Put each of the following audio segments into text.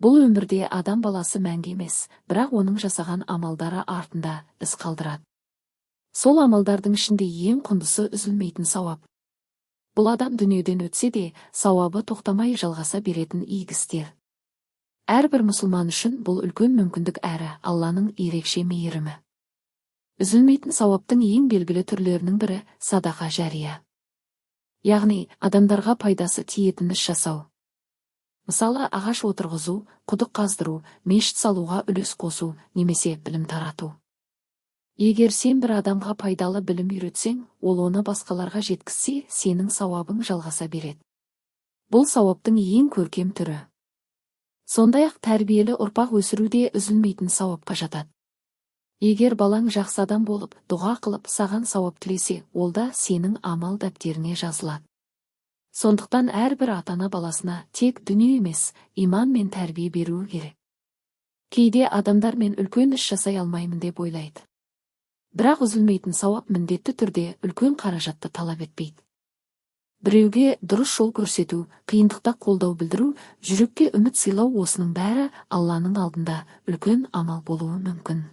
Бұл өмірде адам баласы мәңгі емес, бірақ оның жасаған амалдары артында із қалдырады. Сол амалдардың ішінде ең құндысы үзілмейтін сауап. Бұл адам дүниеден өтсе де, сауабы тоқтамай жалғаса беретін игі істер. Әрбір мұсылман үшін бұл үлкен мүмкіндік әрі Алланың ерекше мейірімі. Үзілмейтін сауаптың ең белгілі түрлерінің бірі садақа жария. Яғни, адамдарға пайдасы тиетін іс жасау. Мысалы, ағаш отырғызу, құдық қаздыру, мешіт салуға үлес қосу, немесе білім тарату. Егер сен бір адамға пайдалы білім үйретсең, ол оны басқаларға жеткізсе, сенің сауабың жалғаса береді. Бұл сауаптың ең көркем түрі. Сондай-ақ тәрбиелі ұрпақ өсіру де үзілмейтін сауапқа жатады. Егер балаң жақсы адам болып, дұға қылып, саған сауап тілесе, ол да сенің амал дәптеріне жазылады. Сондықтан әрбір ата-ана баласына тек дүние емес, иман мен тәрбие беруі керек. Кейде адамдар мен үлкен іс жасай алмаймын деп ойлайды. Бірақ үзілмейтін сауап міндетті түрде үлкен қаражатты талап етпейді. Біреуге дұрыс жол көрсету, қиындықта қолдау білдіру, жүрекке үміт сыйлау, осының бәрі Алланың алдында үлкен амал болуы мүмкін.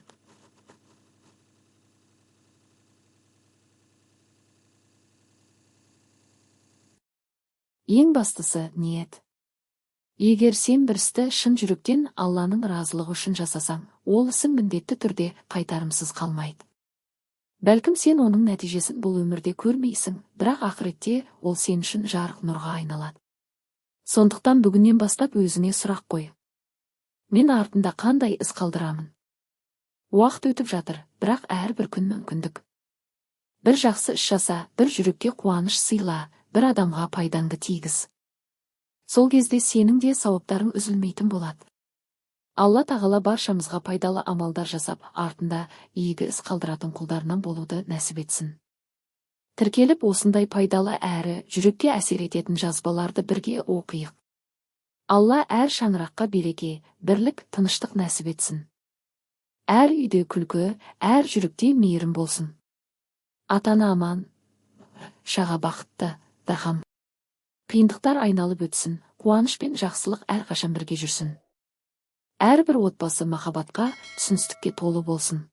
Ең бастысы ниет. Егер сен бір істі шын жүректен Алланың разылығы үшін жасасаң, ол ісің міндетті түрде қайтарымсыз қалмайды. Бәлкім сен оның нәтижесін бұл өмірде көрмейсің, бірақ ақыретте ол сен үшін жарық нұрға айналады. Сондықтан бүгіннен бастап өзіңе сұрақ қой. Мен артында қандай із қалдырамын? Уақыт өтіп жатыр, бірақ әрбір күн мүмкіндік. Бір жақсы іс жаса, бір жүрекке қуаныш сыйла, бір адамға пайдаңды тигіз. Сол кезде сенің де сауаптарың үзілмейтін болады. Алла тағала баршамызға пайдалы амалдар жасап, артында игі іс қалдыратын құлдарынан болуды нәсіп етсін. Тіркеліп осындай пайдалы әрі жүрекке әсер ететін жазбаларды бірге оқиық. Алла әр шаңыраққа береке, бірлік, тыныштық нәсіп етсін. Әр үйде күлкі, әр жүректе мейірім болсын. Ата-ана аман, шаға бақытты, дархам. Қиындықтар айналып өтсін, қуаныш пен жақсылық әрқашан бірге жүрсін. Әрбір отбасы махаббатқа, түсіністікке толы болсын.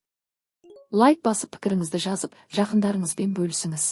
Лайк басып пікіріңізді жазып, жақындарыңызбен бөлісіңіз.